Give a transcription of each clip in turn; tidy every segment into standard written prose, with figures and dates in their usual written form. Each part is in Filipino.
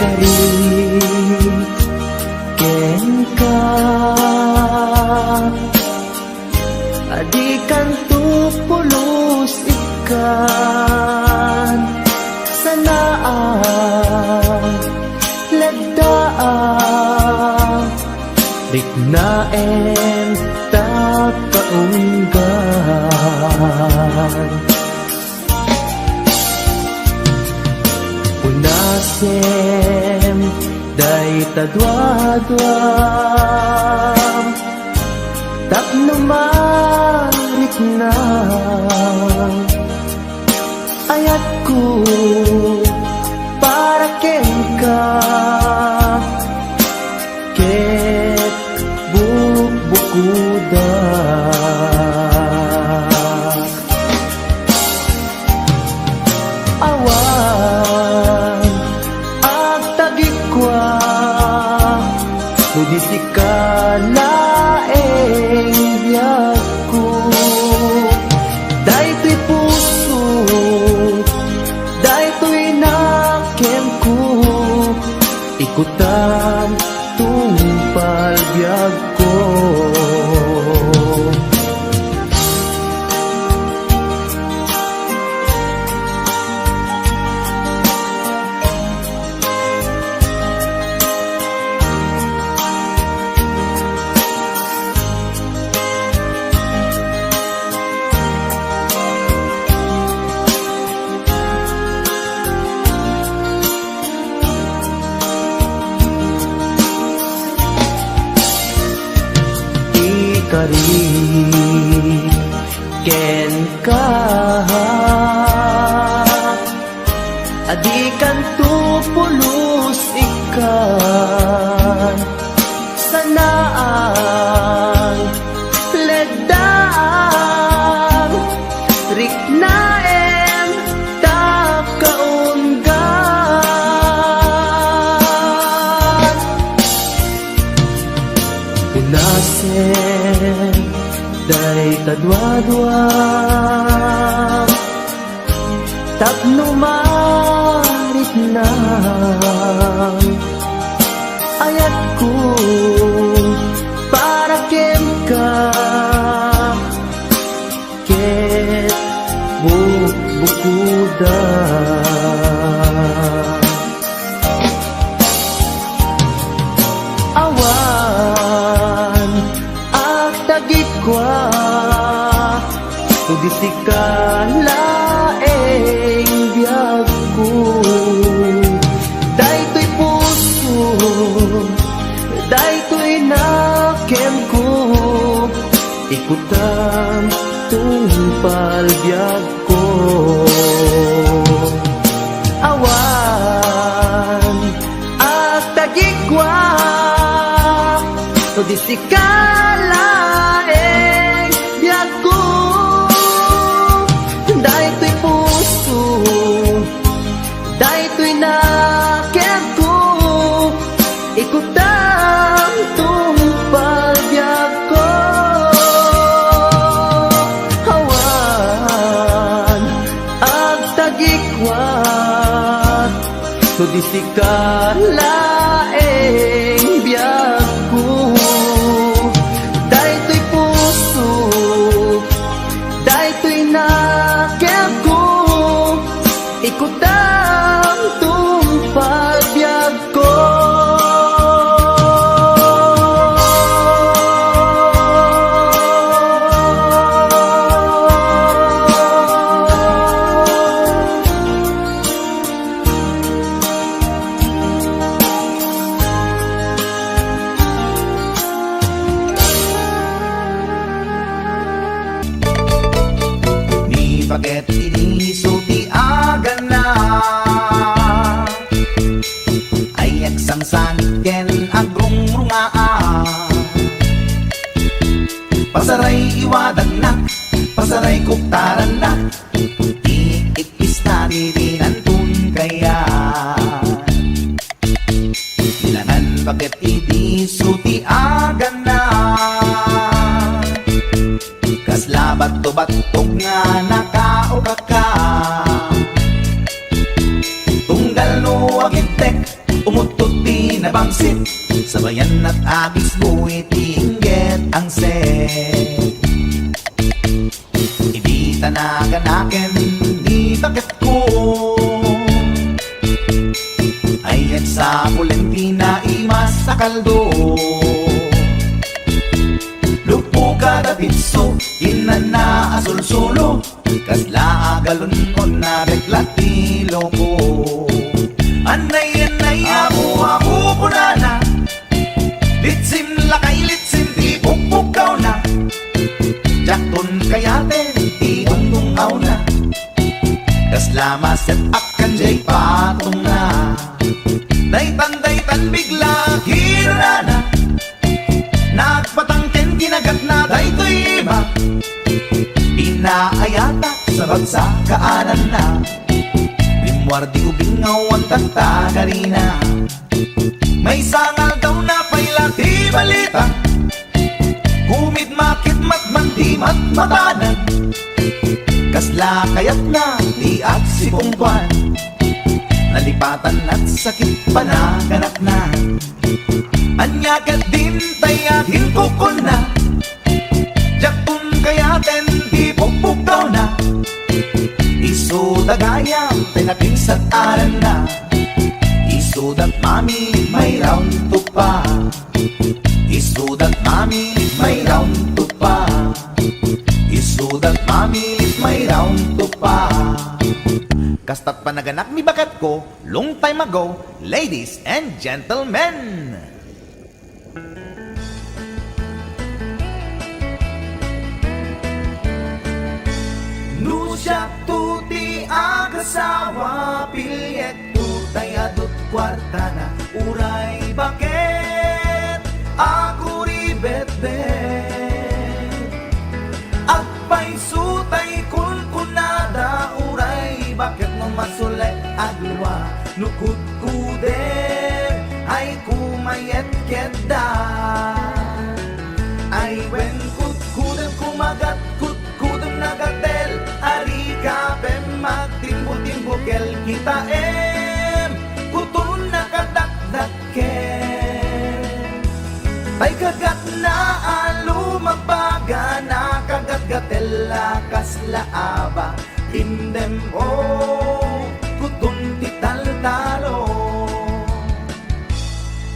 kari ken ka adikan tu pulos ikan sanaan lagdaan riknaen ta kaunggan unasem day tadwadwam tapno mariknam ayatku para ken ka ket bukuda awan ag tagikwa mudisi ka laeng biyagko daytoy puso daytoy nakem ko ikutan tungpal biyagko kari ken ka adikan tu pulos ikan sanaan ledaan riknaen ta kaunggan unasen day tadwadwam tapno maritnam ayatku para ken ka ket bukuda awan ag tagikwa tudisi ka laeng biyagko daytoy puso daytoy nakem ko ikutan tungpal biyagko awan at tagikwa tudisi ka laeng biyagko daytoy puso daytoy nakem ko ikutan tungpal biyagko awan ag tagikwa tudisi ka laeng biyagko daytoy puso daytoy nakem ko ikutan tungpal biyagko Bakit inisulti agan na ay agsangsan ken agrong rungaa pasaray iwadag na pasaray kuktaran na iikis na dirinantun kaya ilanan bakit inisulti agan na kaslabat to batog nga nakaukaka tunggal no agitek pangsit Sabayan at agis buwit Iinggit ang set Hindi tanaganakin Di bakit ko Ayan sa Valentina Imas sa kaldo Lupo kada pitso Inana asul-sulo Kasla agalon on na reklatilo ko Anay ako punana Litsim lakay litsim di pukpukaw na Jakton kayaten di untungaw na Kaslama set up kanjay patong na Daytan bigla hirana Nagpatangken kinagat na daytoy iba Inaayata sa bagsak kaanan na Limwardi ubingaw ang tagtagarina May sangal daw na pailati balita Kumit makit matman di matmatanan Kasla kayat na di at sipungkwan Nalipatan at sakit pa na ganap na Anyagat din tayakin kukon na Jakun kayaten di pukpukaw na Isudagaya pinakisat aran na Isudat mami may round to pa Isudat mami may round to pa Isudat mami may round to pa Kastat panaganak ni bakat ko long time ago, ladies and gentlemen. Nusyak tuti agasawa pilyet tutay adut kwarta na uray bakit ako ribet Agpay sutay kun kunada uray bakit no masulet agluwa nukut kude ay kumayet keda ay wen kut kudem kumagat kut kudem nagatel ari kapem magtimbo-timbokel kita kutun nakadakdaken ay kagat na alumabaga na kagat-gatela kaslaaba Indem kutun tital-talo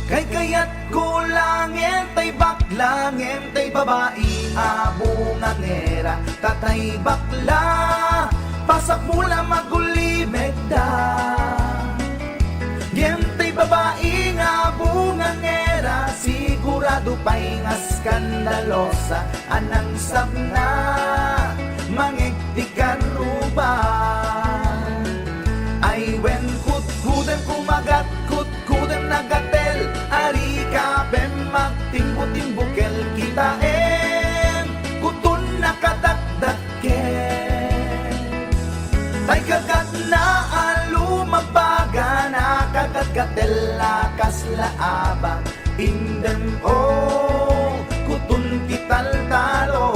Kay kayat ko lang entay baklang entay babae abungan era tatay bakla pasak mula magulimeg da Yentay babae nga bungan era sigurado pa'y nga skandalosa anang sabna mangigtikan ruban ay wen kut-kudem kumagat kut-kudem nagatel ari kapem magtimbo-timbokel kita kutun nakadakdaken tay kagat na alumabaga na kagat-gatel kaslaaba indem kutun tital-talo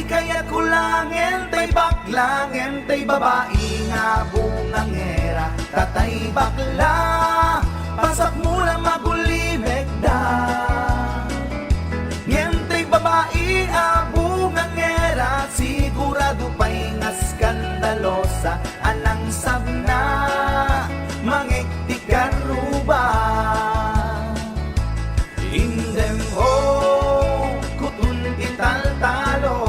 Kaya ko lang entay baklang entay babae nga bungang era tatay bakla pasak mula magulimeg da entay babae bungang era sigurado pa'y nga skandalosa anang sabna mangigtikan ruban indem kutun ital-talo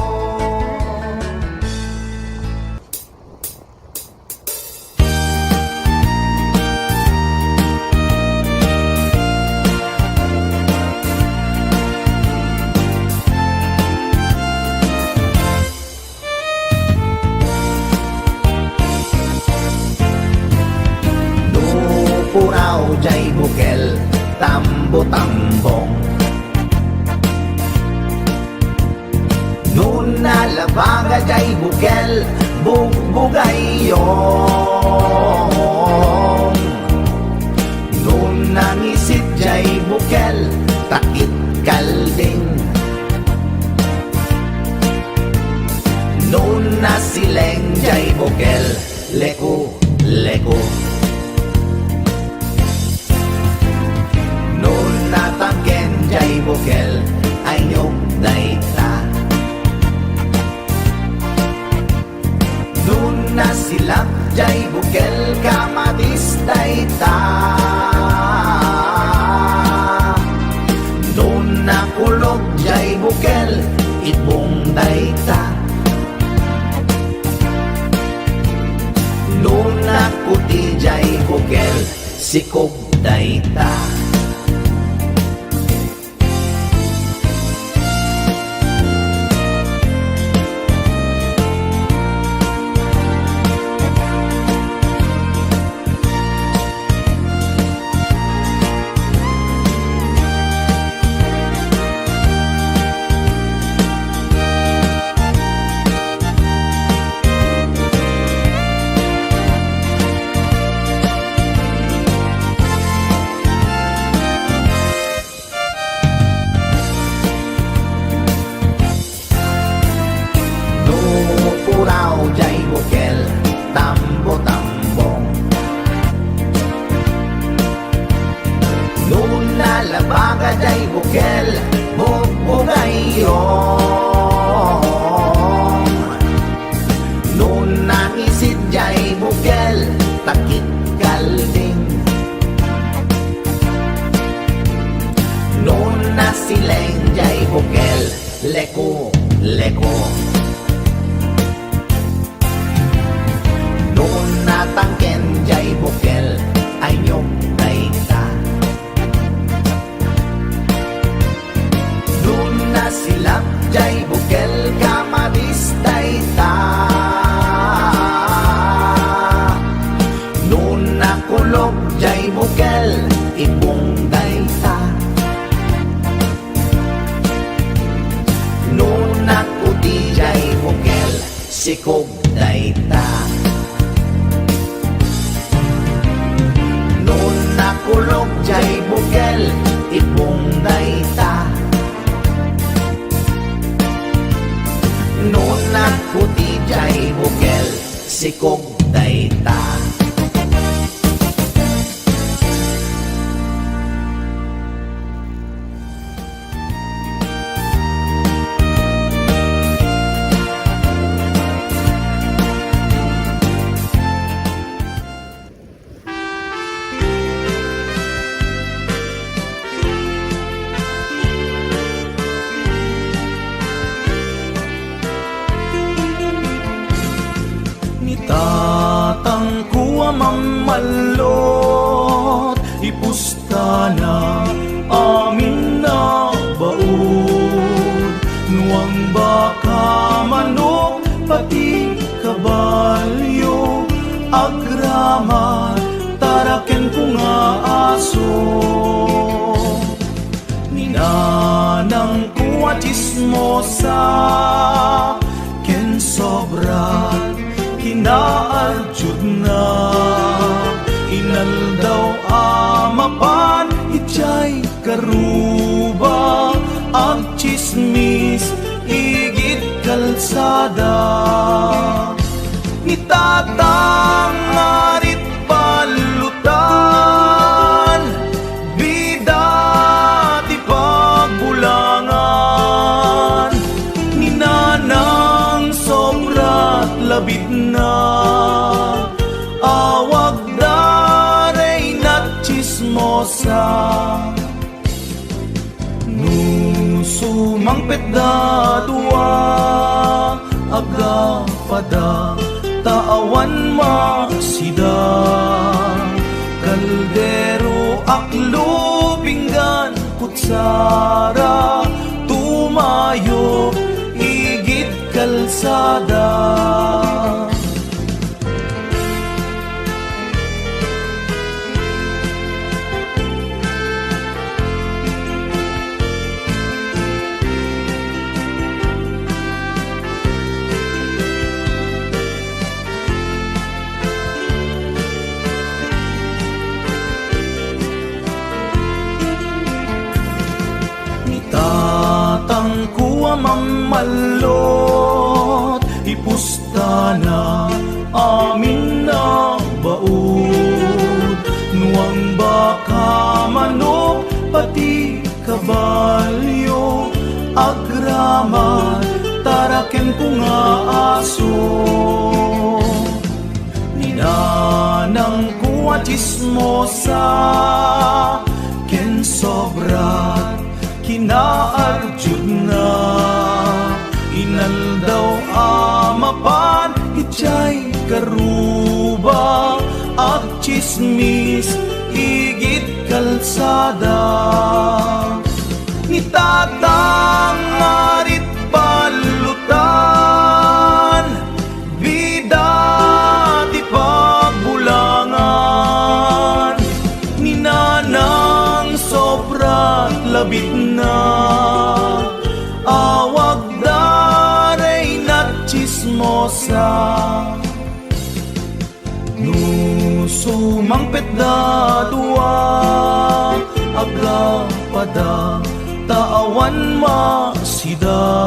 Puraw jay bukel tambo-tambong labaga jay bukel bugbugayong Nun nangisit jay bukel takit kalding Nun nasileng jay bukel leku leku Nun natangken jay bukel ay nyok dayta Nun nasilak jay bukel kamatis dayta Nun nakulog jay bukel ibong dayta Nun nakuti jay bukel sikog dayta Puraw jay bukel tambo-tambong Nun nalabaga jay bukel bugbugayong Nun nangisit jay bukel takit kalding Nun nasileng jay bukel leku leku Noon natangken jay bukel ay nyok dayta Noon nasilap jay bukel kamatis dayta Noon nakulog jay bukel ibong dayta Noon nakuti jay bukel sikog dayta Nakulog jay bukel ibong dayta Noon nakuti jay bukel sikog dayta Tatangkuwa mamalot ipustana amin na baod Nuang baka manok pati kabalyo agrama taraken ko nga aso Ninanang kuwa chismosa ken sobrat kinaaljud na inaldaw amapan ijay karuba ang chismis igit kalsada nitatang ngarit palutan bida ti pagbulangan ninanang sobrat labit na awag daray na chismosa Nusumangpet da dua aga pada taawan masida kaldero aklo pinggan kutsara tumayo igit kalsada mamamalot, ipusta na amin na baod. Nuang baka, manok, pati kabalyo, agraman, taraken ko nga aso. Ninanang kuwa chismosa, ken sobrat kinaarjud na. Inaldaw amapan, itchay karuba, at chismis igit kalsada. Ni tatang arit balutan, bida ti pagbulangan. Ni nanang sobrat labit na, awag daray na chismosa. Sumangpet da dua, agla pada taawan masida.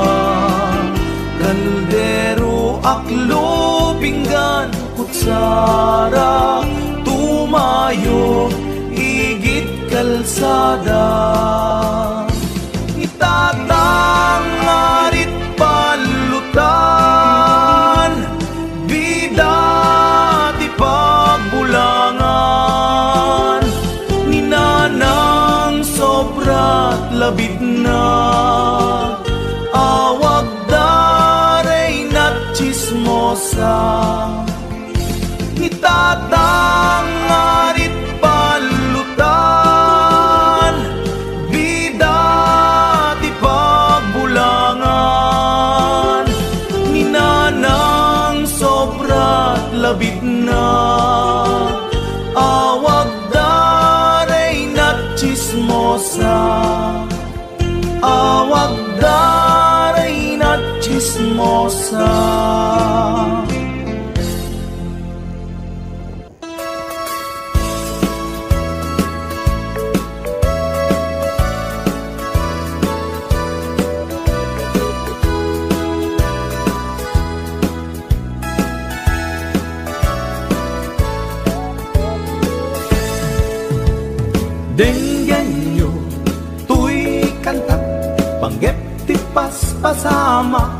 Kaldero, aklo, pinggan, kutsara, tumayo, igit kalsada. Itatang arit palutan, bida ti pagbulangan. Ninanang sobrat labit na, awag daray na chismosa. Itatang arit palutan, bida ti pagbulangan. Ninanang sobrat labit na, awag daray na chismosa. Awag daray na chismosa. Denggan nyo, tuy kantat, panggep ti paspasama.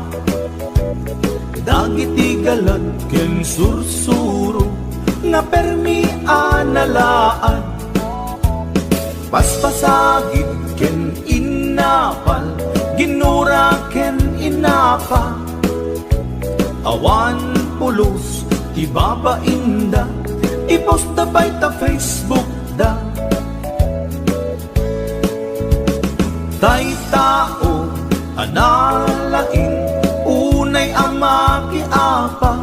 Dagiti galad ken sursuro, nga permi analaan. Paspasagid ken inapal, ginura ken inapa. Awan pulos, ti babainda, ipost da bay ta Facebook da. Tay tao, analain, unay amaki apa.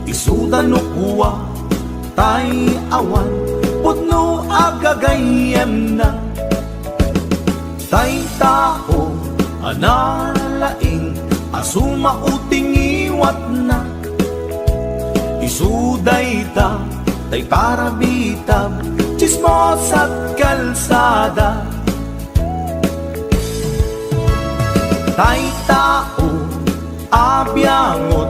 Isuda no kuwa, tay awan, putno agagayem na. Tay tao, analain, asuma uting iwat na. Isuday ta, tay para bitab, chismos at kalsada. Tay tao, abyangot,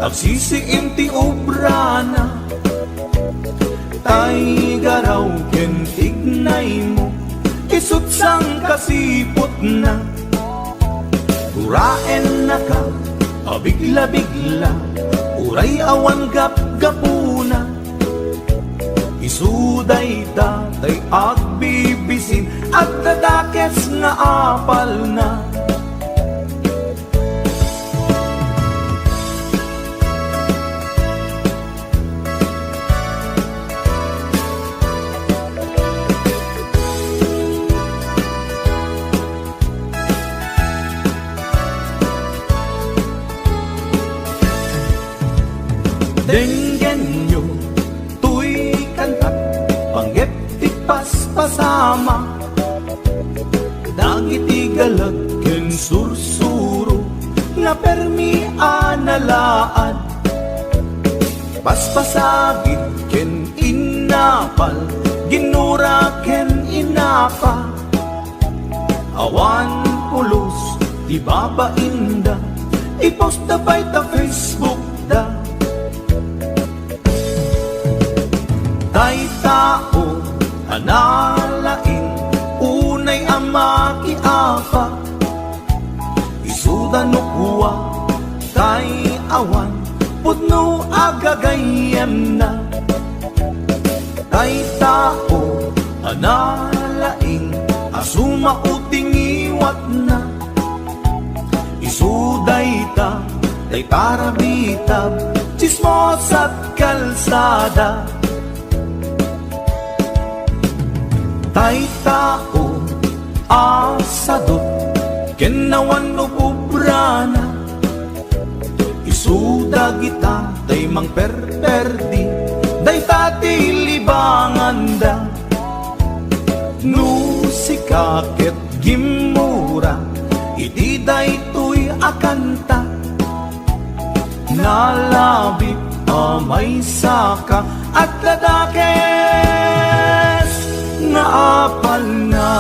agsisiim ti obrana. Tay garaw ken tignay mo, isut sang kasipot na. Uraen na ka, abigla-bigla, uray awan gap-gapuna. Isuday ta, tay agbibisin, at dadakes nga apal na. Denggan nyo, tuy kantat, panggep ti paspasama. Dagiti galag ken sursuro, nga permi analaan. Paspasagid ken inapal, ginura ken inapa. Awan pulos, ibabain da, i-post da by ta Facebook da. Tay tao, analain, unay ang makiapa, isuda no kuwa, tay awan, putno agagayem na. Tay tao, analain, asuma uting iwat na, isuday ta, tay para bitab, chismos at kalsada. Tay tao, asadot, kenawan no pubrana, isuda kita, tay mang perperdi, day tati libangan da. No sikaket gimura, iti day tuy akanta, nalabit amay saka at ladakes nga apal na.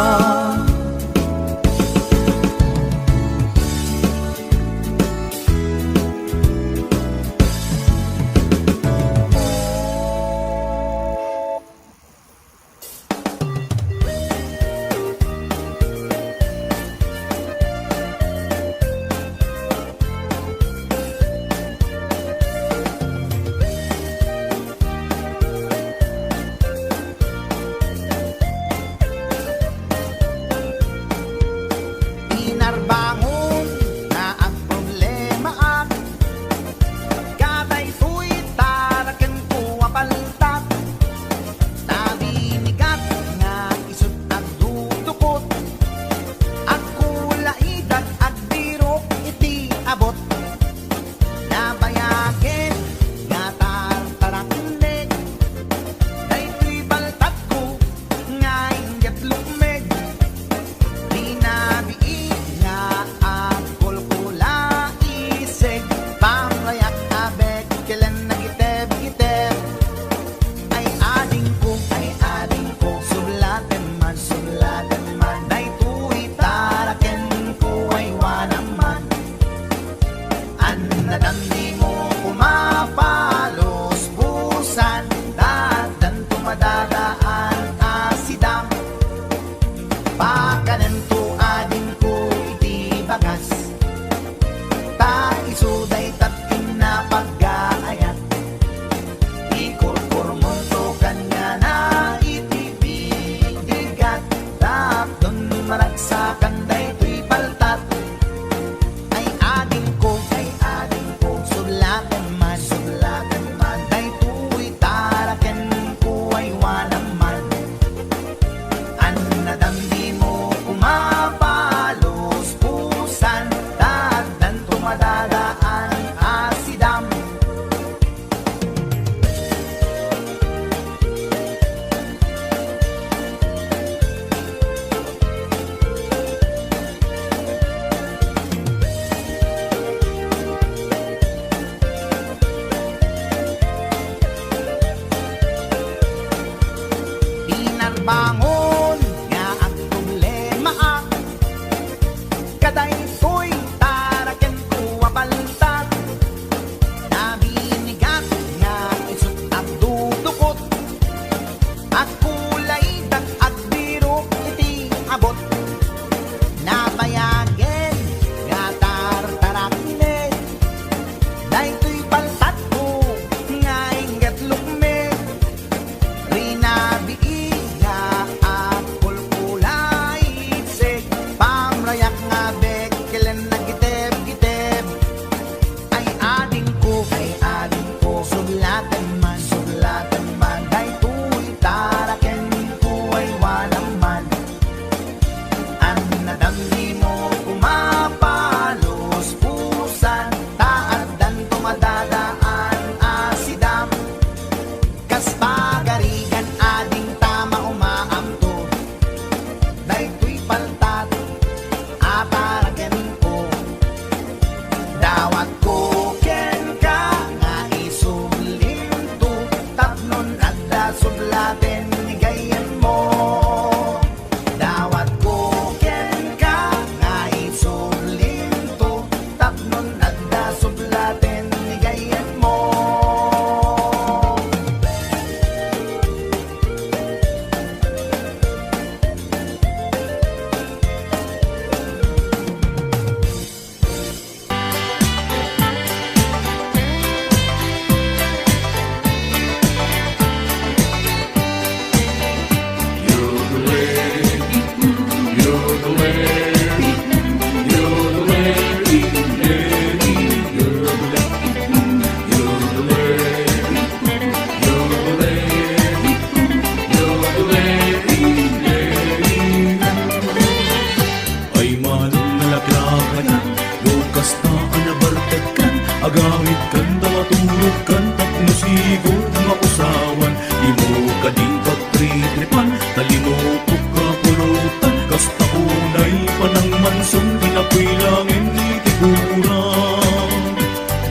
akayan Lukas na anabartag kan Agamit kan, tamaturog kan Tapno sigod nga usawan Di mo ka di pagtritripan Talinutok ka pulutan Kasta unay panang mansong Dinapoy langin itiguran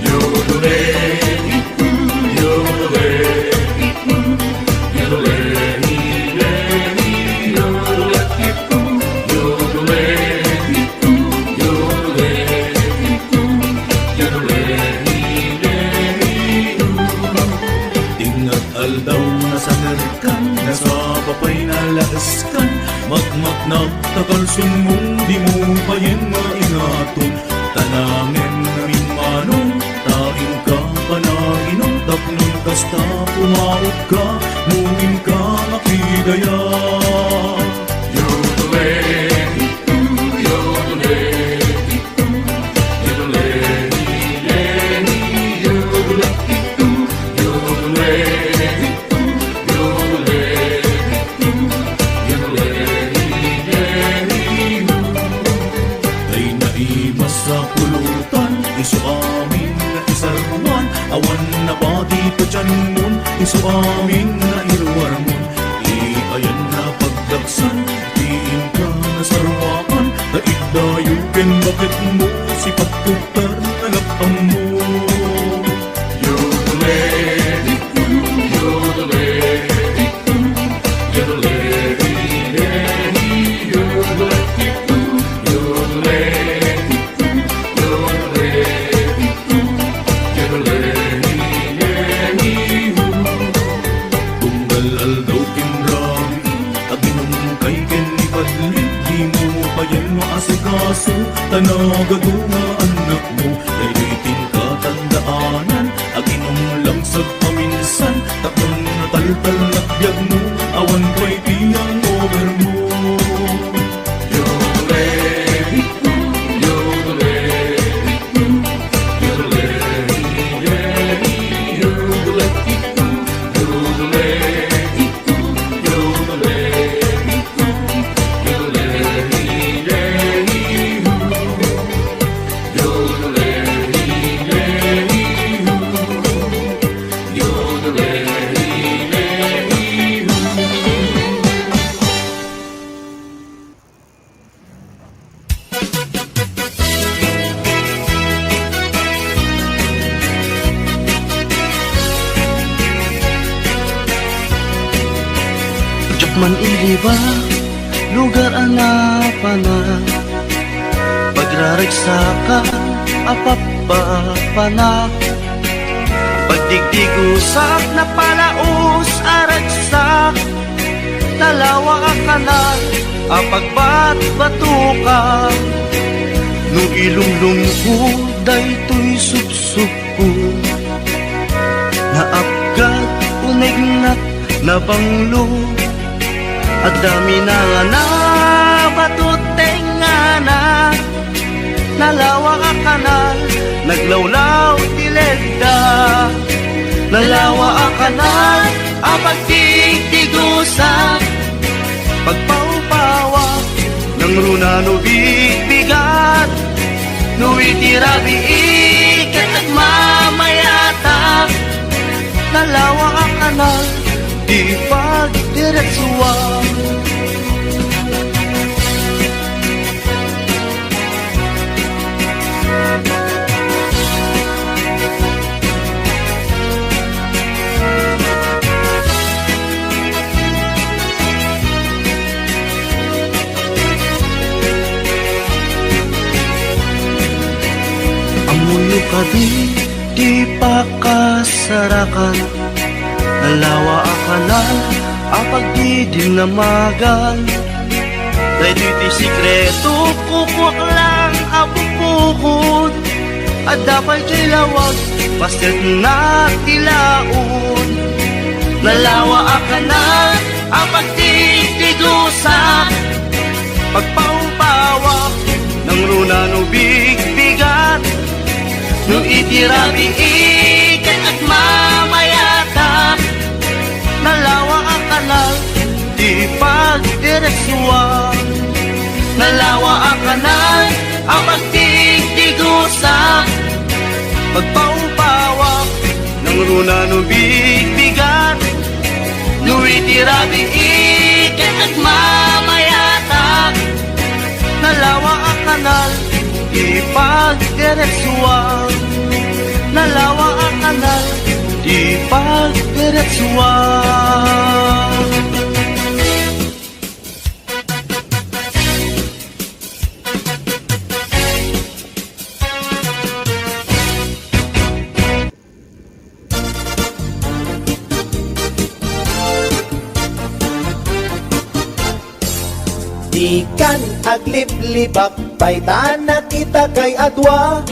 Yodole, yodole, yodole, aldaw na sangarkan Nasa papay na laaskan Makmak na takalsun mong Di mo payen maingaton Tanangin namin manong Taing ka panaginong Tapnong kasta pumaot ka Mungin ka makigaya Yodole, yodole, yodole, yodole, yodole sa pulutan, iso amin na isarman Awan na pati pa dyan mon, iso amin na irwarmon Iayan na pagdaksan, diin ka na sarwakan Naigdayukin bakit mo, si pagtuktar na lapang mo Yodole, yodole, yodole, yodole, yodole Asikaso, tanagado nga anak mo Daylitin ka tandaanan Aginom lang sa paminsan Takon na taltal na biyag mo Awan ko'y tiyang over mo Yodole, yodole, yodole, yodole, yodole, yodole Man iliba, lugar anapanan Pagraragsa ka, apapapana Pagdigdigusak na palaos aragsak Talawa ka na, apagbat-bato ka Nung ilumlum ko, dayto'y suksuk ko Naapgat, unignat, nabanglo At dami na nga na batuteng nga na Nalawa ka kanal, naglawlaw tilegda Nalawa ka kanal, apagtigtigusa Pagpaupawa ng runano bigbigat Nuitirabi ikat nagmamayata Nalawa ka kanal, di pagdiretsuwa Amuyo ka di pakasarakan Nalawa akanal, apag di dinamagan Dahil iti sikreto, kukwak lang apupukod At dapat kilawag, pastet na tilaon Nalawa akanal, apag di tigusa Pagpaupawa ng runano bigbigat Nung itirabi ikat at mamayata Nalawa ang kanal, di pagdiretsuwa Nalawa ang kanal, ang itirabi iket at mamayatag. Nalawa ang kanal, ipagdiretsuan. Nalawa ang kanal, ipagdiretsuan. Ikan aglip-libak paitan na kita kay adwa.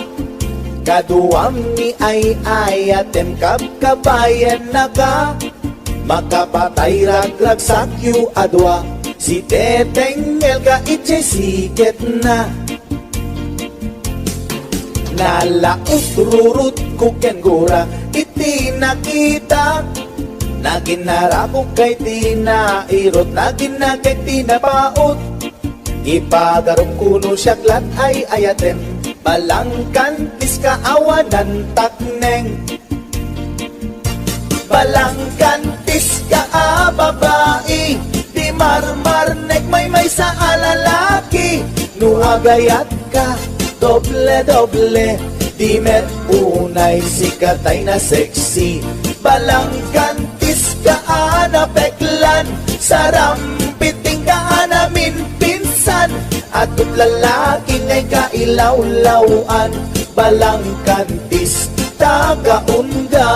Kaduam ni ay ayatem kabayan na ka. Makapatay raglag sakyu adwa. Si teteng elga itse siket na. Nalaos rurut kuken gura iti nakita. Naginarako kay tinairot, naginagay tinapaot. Ipagarom kuno siyaglat ay ayatem, balangkantis kaawanan takneng. Balangkantis ka babae, di marmarnek may sa alalaki. Nuagayat ka, doble-doble, di met unay sikatay na sexy. Balangkantis ka peklan, sarampiting ka namin pinsan. At lalaki ngay kailaw-lawan, balangkantis tagaunda.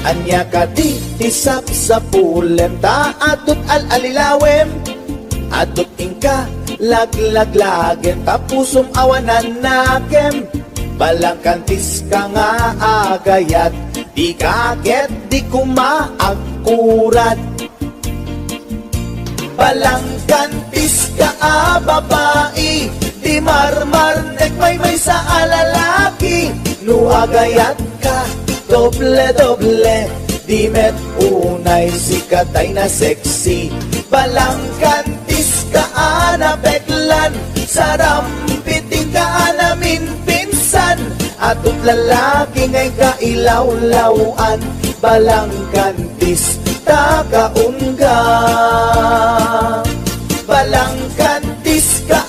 Anya ka di tisap sa pulem, ta adut al-alilawem. Adut ingka laglaglagem, tapusum awanan nakem. Balangkantis ka nga agayat, di kaget di kumaakurat. Balangkantis ka babae, di marmarnek may sa alalaki. Nuagayat ka, doble-doble, di met unay sikatay na sexy. Balangkantis ka peklan, sarampiting ka namin pinsan. Atut lalaki ngay kailaw-lawan, balangkantis tagaunga. Balangkantis ka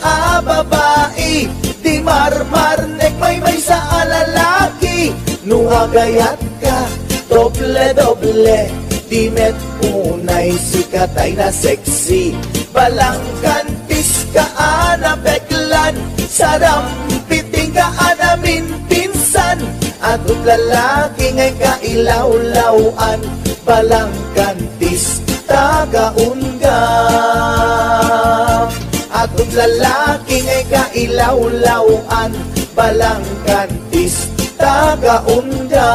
babae, di marmarnek may sa alalaki. Nuagayat ka, doble-doble, di met unay sikatay na sexy. Balangkantis ka peklan, sarampiting ka namin pinsan. Atut lalaki ngay kailaw-lawan, balangkantis tagaunga. Atut lalaki ngay kailaw-lawan, balangkantis tagaunda.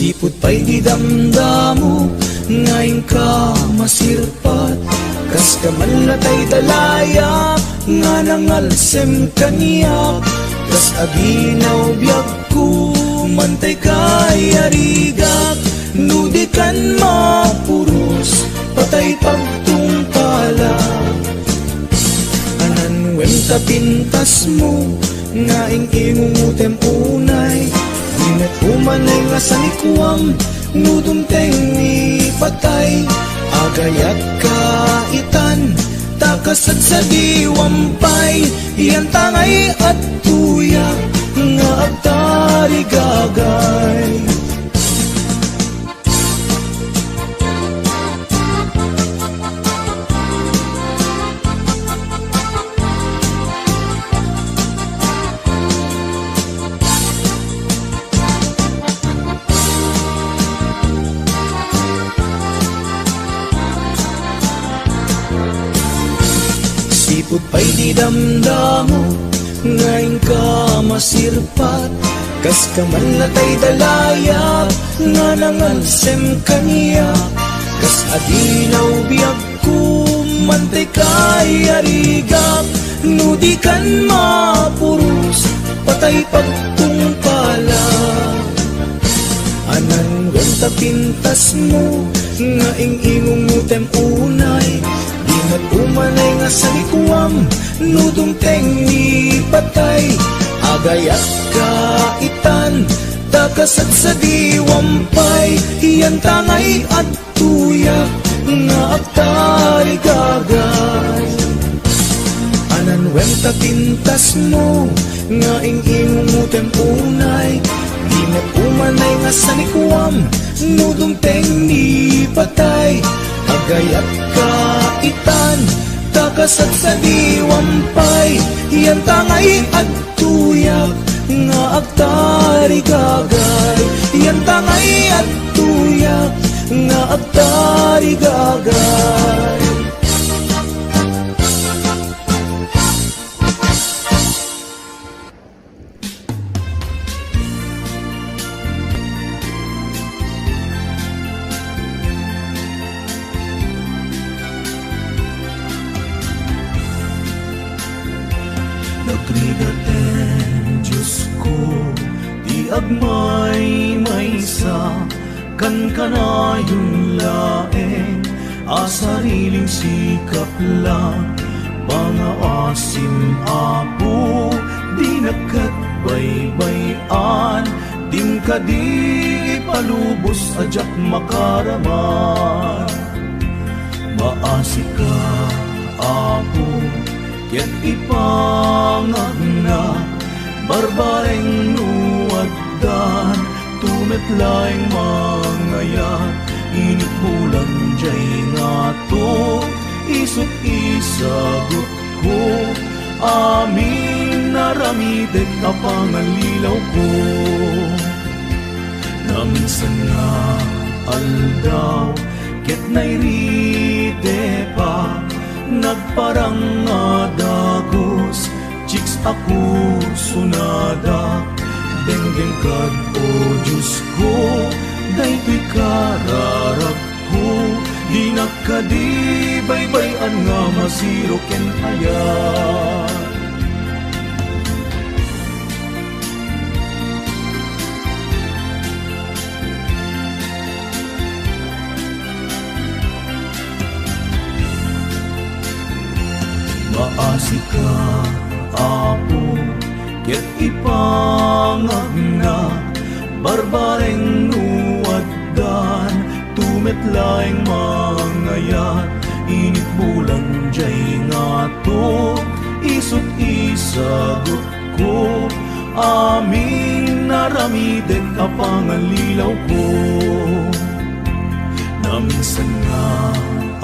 Sipot pa'y di damdamo, ngayon ka masirpat. Kas ka man latay dalaya, nga nangalsem kaniyak. Kas aginaw biyag ko, mantay kay arigak. Nudikan mapuros, patay pagtungkala. Ananwem tapintas mo, ngaing ingungutem unay. Inat umanay nga sa likwam, nudumteng ni patay. Agayat kaitan, takasad sa diwampay. Iyan tangay at tuyak, nga agtarigagay. Upay di damdamo ngayon ka masirpat, kas kamanlatay dalayap nga nangalsem kaniya, kas adinaw biyag ko mantay kay arigap, nudi kan mapurus patay pagtungpala. Anan ganta pintas mo nga ingingong mutem unay, di umanay nga sa likuam nudong tengi patay, agayat kaitan takasat sa diwampay, iyan tangay at tuyak nga agtari gagay. Anan wenta pintas mo nga ingingong mutem unay, di umanay nga sa likuam nudong tengi patay, agayat kaitan takasat sa diwampay, iyan tangay at tuyak nga agtari gagay, iyan tangay at tuyak nga agtari gagay. Nagrigaten, Diyos ko, di agmay maysa, kan kanayong laeng, asariling sikap lang, pangaasim apo, di nakatbaybayan, dim ka di palubos ajak makaraman. Maasi ka, apo, ket ipangagna, barbareng nuwaddan, tumetlaeng mangayat, init bulan jay nga to, isut isagot ko, amin naramidet kapangalilaw ko. Naminsan nga aldaw, ket nairite pa, nagparang nga dagos, chicks ako sunada, denggeng kad o Diyos ko, daytoy kararag ko, di nakadibaybayan nga masiro ken ayan. Maasi ka, apo, ket ipangagna, barbareng nuwaddan, tumetlaeng mangayat, init bulan jay nga to, isut isagot ko, amin naramidet kapangalilaw ko. Naminsan nga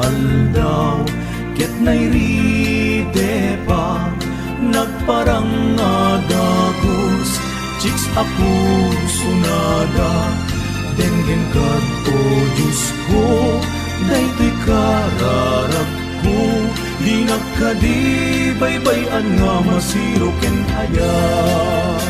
aldaw, ket nairite pa, nagparang nga dagos, chicks ako sunada, denggeng kad o Diyos ko, daytoy kararag ko, di nakadibaybayan nga masiro ken ayan.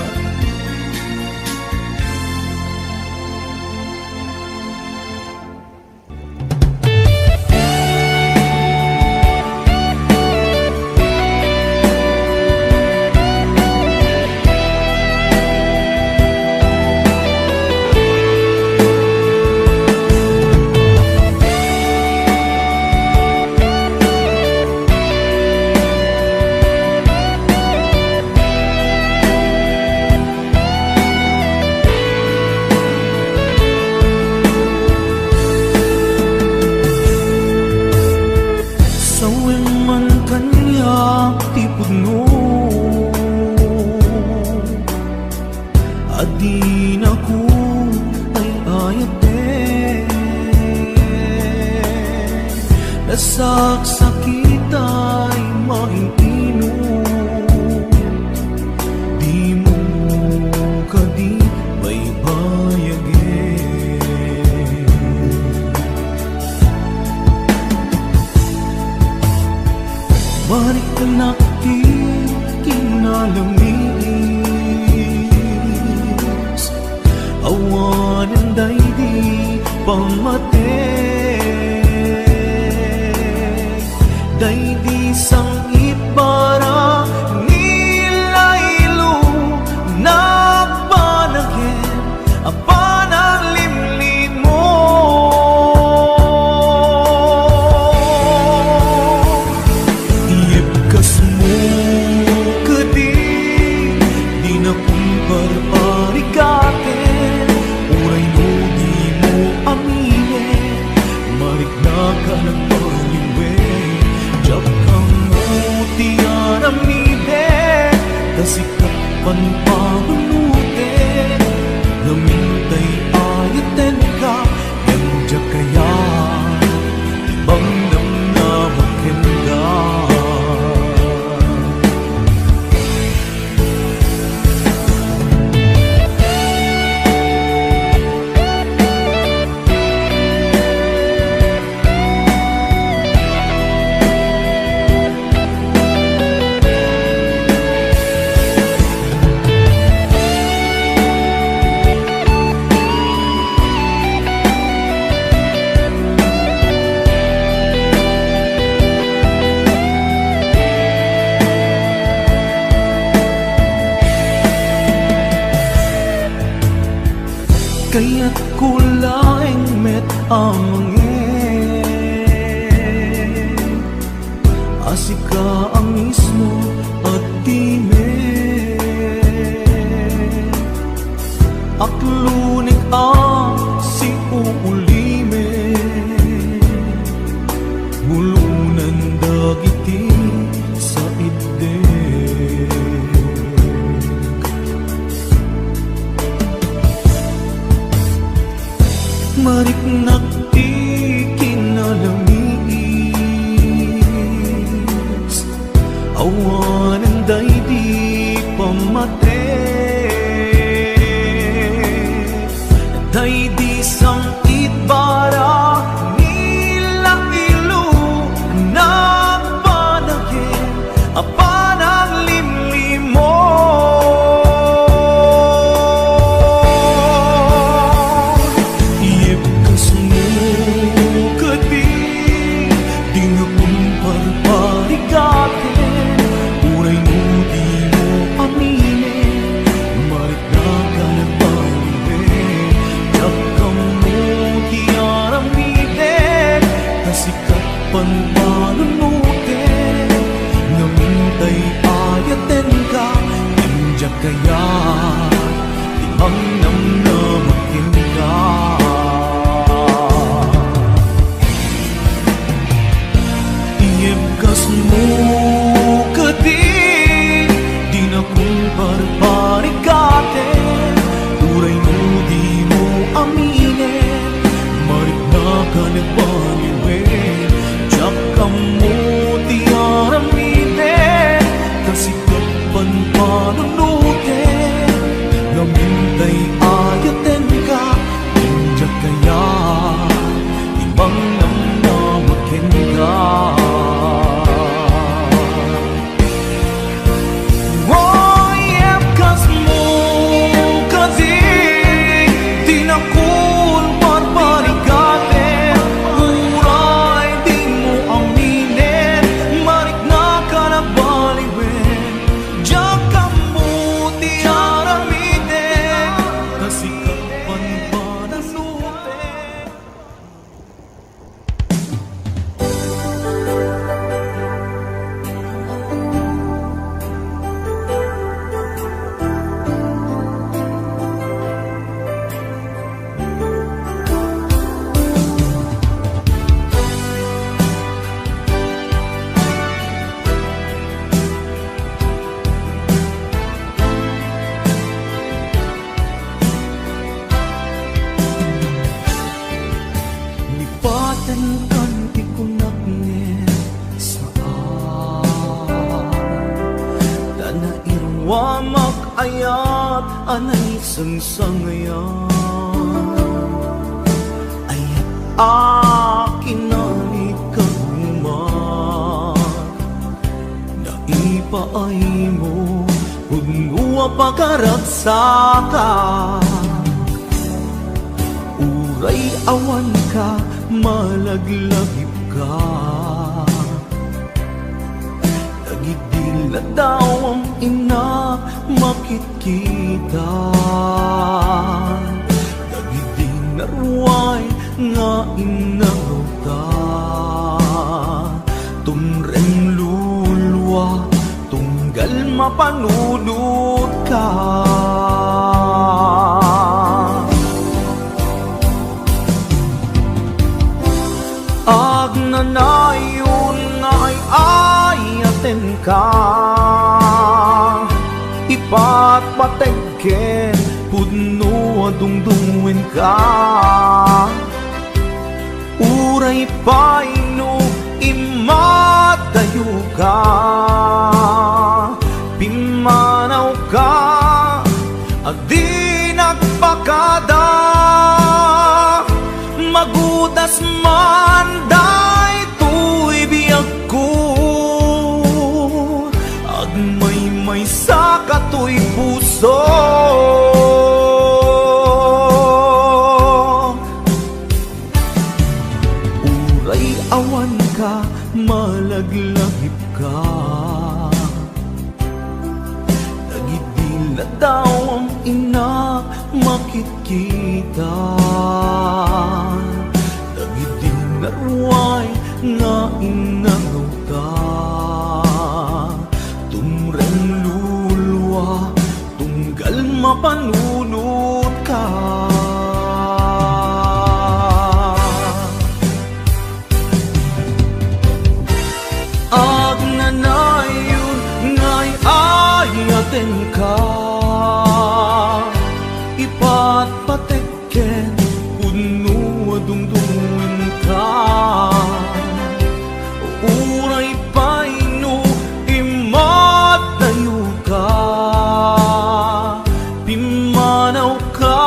Adi na ko ay ayate, nasaksakit ay maintino, di mo kadi may bayage. Balik ka na panpanunutin Namintay ayaten ka Yandya kaya Ibang namnamakin ka Kaya't kulaing met amangin Asika ang mismo at timen Aklunik ang si uulimen Mulunan dagiti sa ide Mariknak ti kinalamis Awanan day di pamate Day di sang itbara nila ilo Nagpanagin apanang limlimo Panpanunutin Namintay ayaten ka Indya kaya Timang namnamakin ka Iyebkas mo kati Di na kung barbarikaten Uray mo di mo aminin Marik na ka nagbaliwin Kamu tiaramiden Kasi kapan panunutin Namintay ayaten ka Indya kaya Ibang namnamakin ka Iyebkas mo kasi Di na kun barbarikaten Uray di mo aminin Marik na ka nagbaliwin Diyak ka mo tiaramiden Kasi kapan pananutin Lipatan kan ti kunakngen saan Dana irwa mag-ayat anay sangsangayan Ayat akin na ikaguman Naipaay mo Unguwa pagkaragsakan Uray awan ka, malaglagip ka Nagidil na daw ang ina makikita Nagidil na ruway nga inarota Tumreng lulwa, tunggal mapanunod ka Agnanayon nga ay ayaten ka ipatpatagken pudno adungdungwen ka. Uray paino imadayo ka, pimanaw ka, adi nagpakada. Magudas man day tuy biyag ko, agmay-may sa katoy puso. Uray awan ka, malaglahip ka, nagidila daw ang ina makikita. Nagidil na ruway nga inagaw ta, tumreng lulwa, tunggal mapanunod ka. Agnanayon nga'y ayaten ka, ipatpateken puno adungdungin ka. Uray paino imatayo ka, pimanaw ka,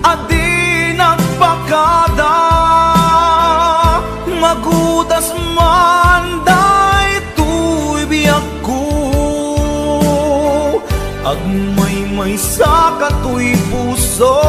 adi nagpakada. Magudas man day tuy biyag ko, agmay-may sa katoy puso.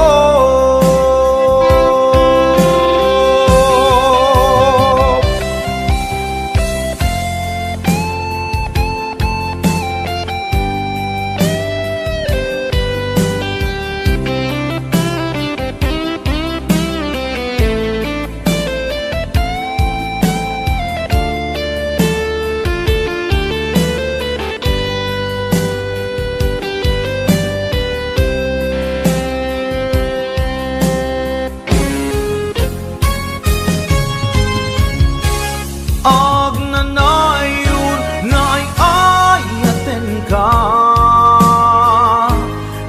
Agnanayon nga'y ayaten ka,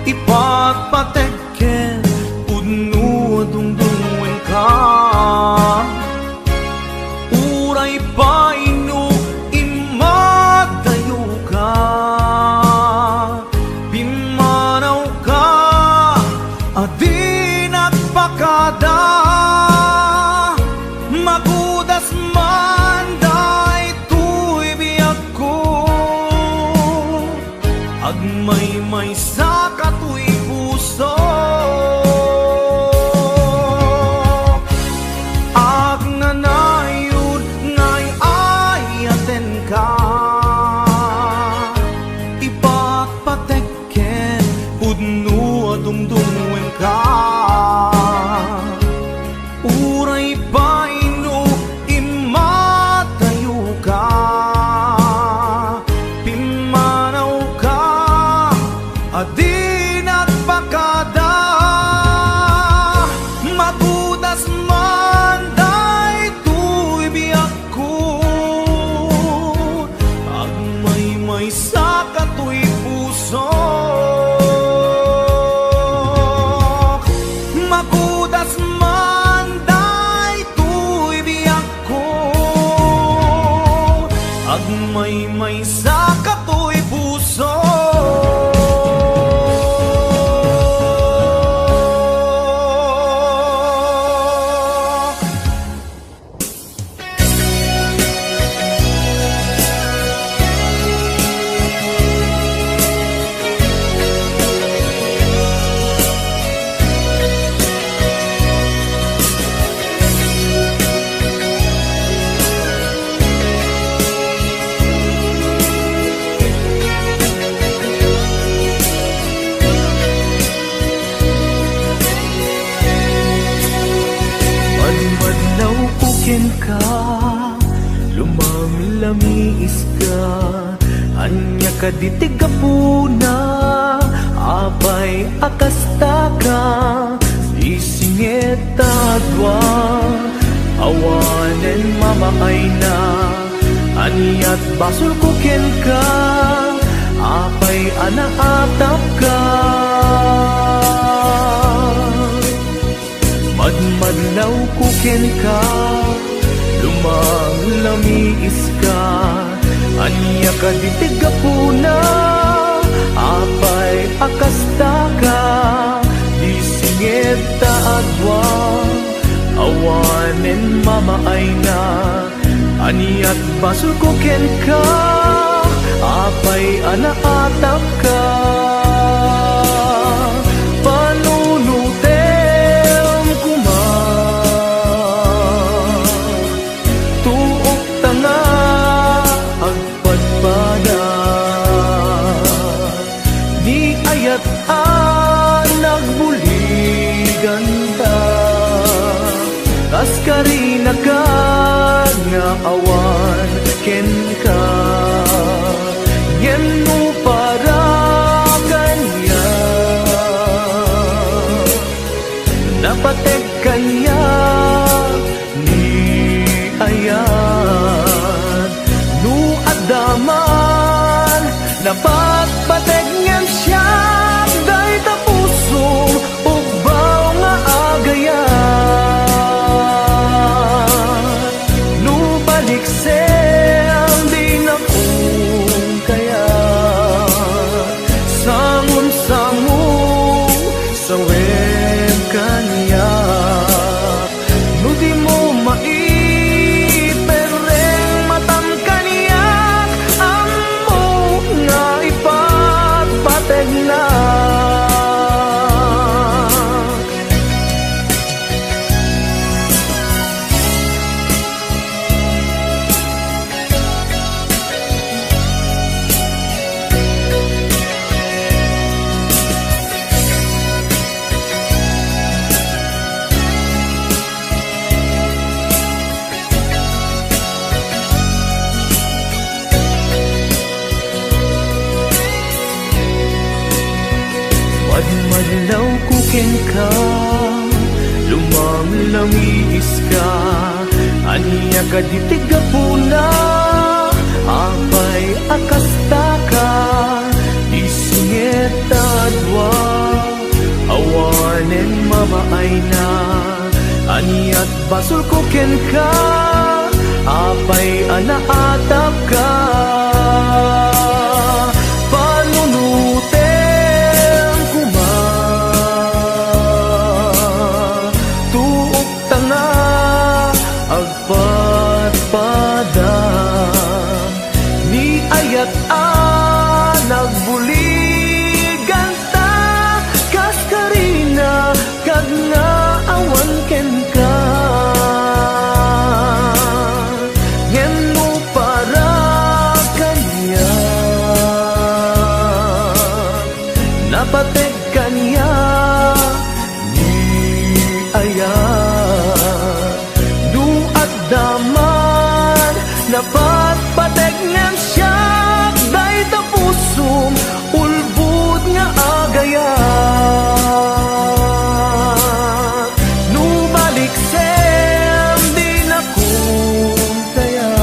ipatpateken pudno adungdungwen ka. Uray paino imadayo ka, pimanaw ka, adi nagpakada. Magudas man day tuy biyag ko, agmay-may sa katoy puso. Agnanayon nga'y ayaten ka, ipatpateken pudno adungdungwen ka. Uray paino imatayo ka, pimanaw ka, adi nagpakada. Magudas man day tuy biyag ko, agmay-may sa katoy puso. Magudas man day tuy biyag ko, agmay-may sa katoy puso. Ka, lumamilamiis ka, anya ka ditigapuna, apay akasta ka, isingeta dwa, awanen mamaay na, aniat basul kuken ka, apay anaatap ka. Madmadlaw kuken ka, lumang lamiis ka, anya ka ditigapuna, apay akasta ka, disingit ta adwa, awanen mamaay na, aniat basul kuken ka, apay anaatap ka. Panunutem kuma, tuok tanga agpadpada, di ayat nagbuligan ta, kaskarina ka nga awan ken ka. Yen mo para kanya, napatek kanya ni ayan, nu adaman, napagpatek niyang siya, day tapusong ugbaw nga agayan, nu balik siyang di na kaya, sangun-sangun sa web kanya, no di mo maipereng matang kanya, ang mo nga ipagpateg na. Madmadlaw kuken ka, lumang lamiis ka, aniya ka ditigapuna, apay akasta ka, isingit adwa, awanen mamaay na, aniat basul kuken ka, apay anaatap ka. Panunutem kuma, tuok tanga agpadpada, ni ayat nagbuligan ta, kaskarina kag nga awan ken ka. Yen mo para kanya, napatek kanya ni ayan, du at daman, napagpatek niyang siya, day tapusong ulbud nga agayan, nu balik sem di na kaya,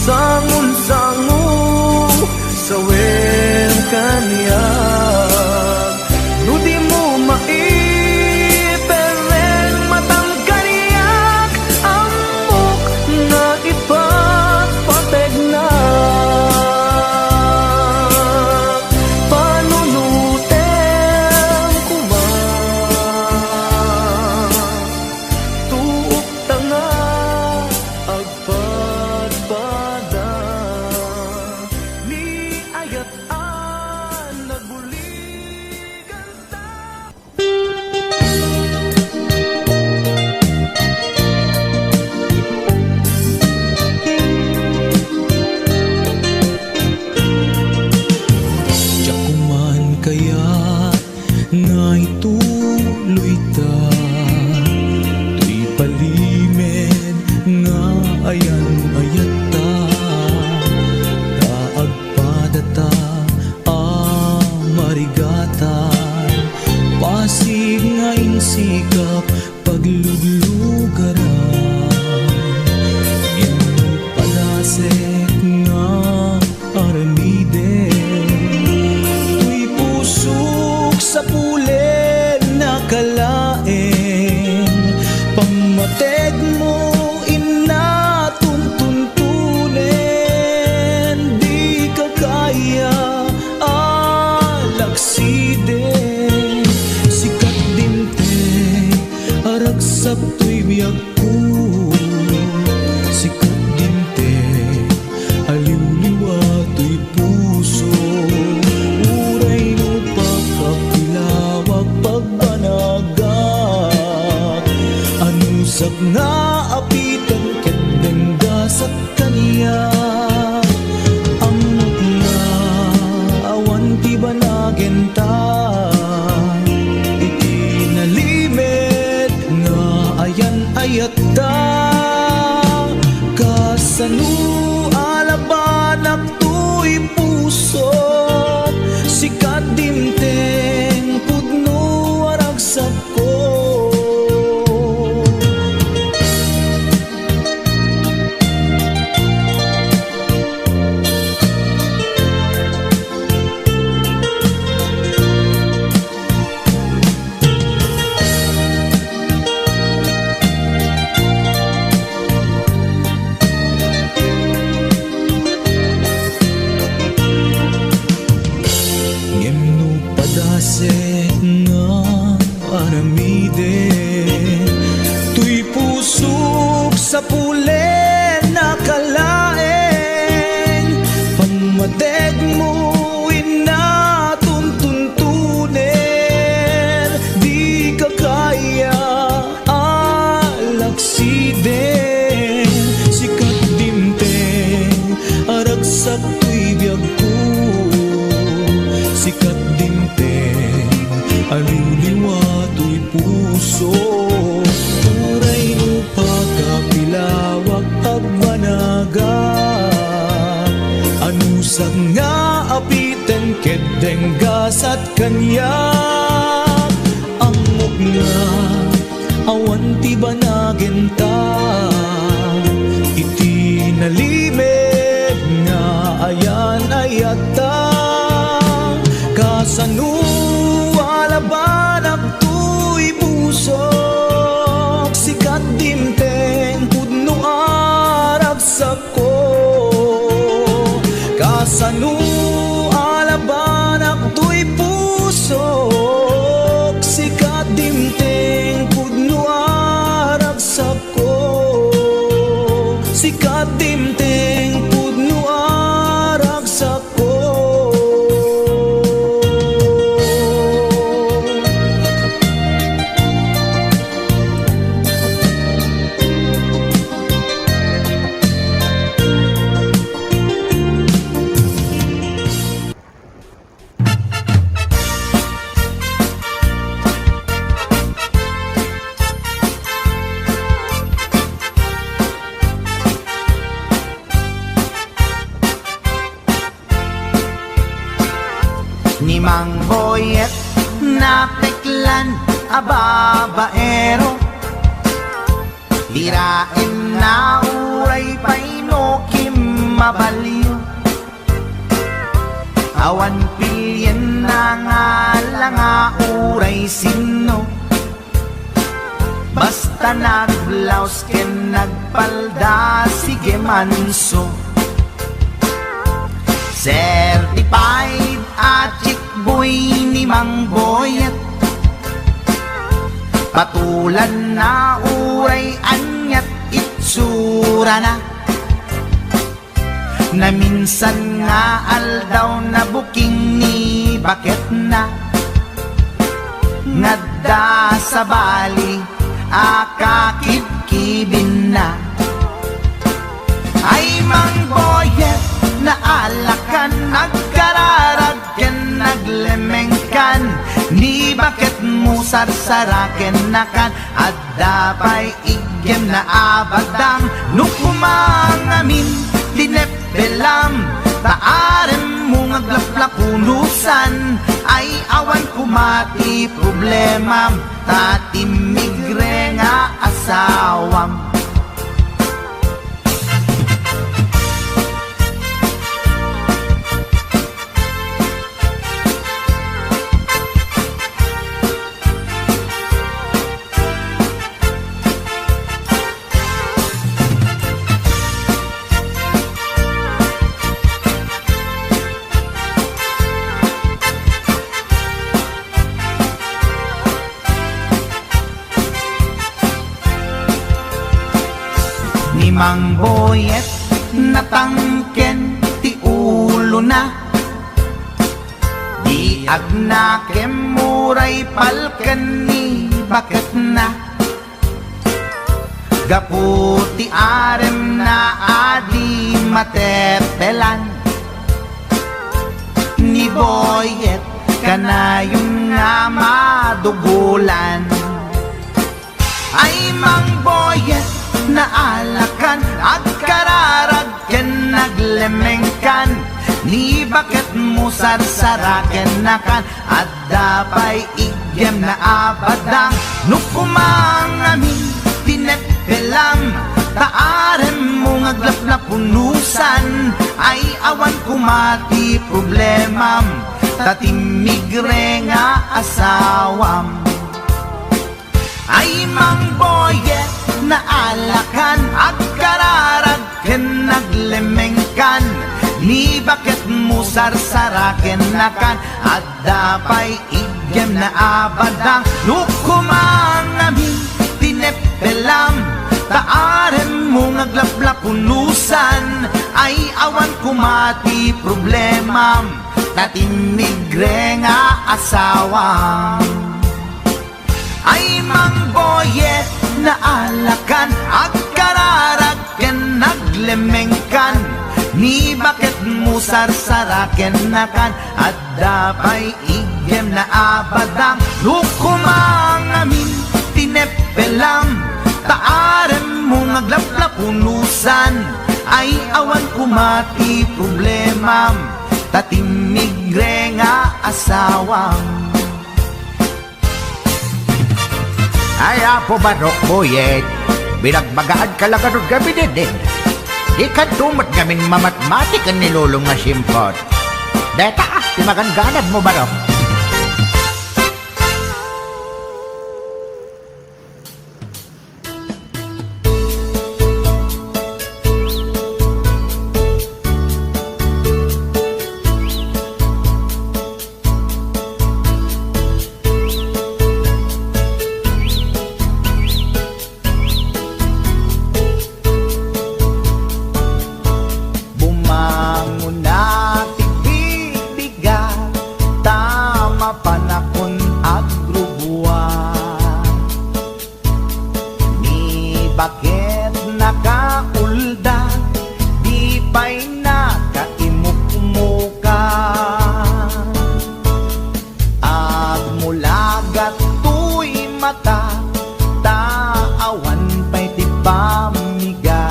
sangun-sangun sa wen kanya, no di mo maipereng matang kaniyak, amok na ipagpateg na. Panunutem kuma, tuok tanga agpadpada, ni ayat nagbuligan ta. Jakuman kaya nga ituloy ta, tuy palimed nga ayan ayat ta, kaagpadata marigatan, pasig nga insikap pagluglugaran, palasek nga aramide, genta iti nalimed nga ayan ayata kasano alabanak tuy puso sikat dimteng pudno aragsak ko. Sa pulen nakalaeng pamadeg mo inatuntuntunin di ka kaya alaksiden sikat dimteng aragsak tuy biyag ko sikat dimteng aliliwa tuy puso turay no pagkapilawak agmanaga anusag nga apiten kedeng gasat kanya amok nga awan ti banagenta iti nalimed nga ayan ayata kasano alabanak tuy puso sikat dimteng pudno aragsak ko kasano alabanak tuy puso sikat dimteng pudno aragsak ko sikat dimteng pudno aragsak ko. Ni Mang Boyet na peklan ababaero dirain na uray painokim mabaliw awan pilyen na nga langa uray sino basta nagblaus ken nagpalda sige manso certified at chickboy ni Mang Boyet patulan na uray anyat itsura na na minsan nga aldaw na buking ni bakit na ngadda sa bali akakibkibin na ay Mang Boyet na alakan nagkararag ken naglemengkan ni bakit mo sarsaraken nakan at dapay igem na abadam no kumangamin dinepelam taarem mo ngaglaplakunusan ay awan kumati problemam tatimigre nga asawam. Ni Mang Boyet natangken ti ulo na di agnakem muray palken ni bakit na gaputi arem na adi matepelan ni Boyet kanayon nga madugulan. Ay mangboyet na alakan, agkararag ken naglemengkan, ni bakit mo sarsaraken nakan, at dapay igem na abadang, nukumang amin tinepelam, taarem mo ngaglap na punusan, ay awan kumati problemam, tatimigre nga asawam. Ay mangboyet na alakan, agkararag ken naglemengkan, ni bakit mo sarsaraken nakan, at dapay igem na abadang, nukumang amin tinepelam, taarem mo ngaglaplapunusan, ay awan kumati problemam, tatimigre nga asawang. Ay mangboyet na alakan, agkararag ken naglemengkan, ni bakit mo sarsaraken nakan, at dapay igem na abadang, lukumang amin tinepelam, taarem mo ngaglaplapunusan, ay awan kumati problemam, tatimigre nga asawang. Ay, apo barok boyet, binagbagaan ka lang anong gabi din. Di ka tumat gaming mamatmatik ang nilulong nga simpot. Deta, timagan-ganad mo barok. Bakit nakaulda, di pa'y nakaimukmuka, agmulagat tuy mata, taawan pa'y di pamiga,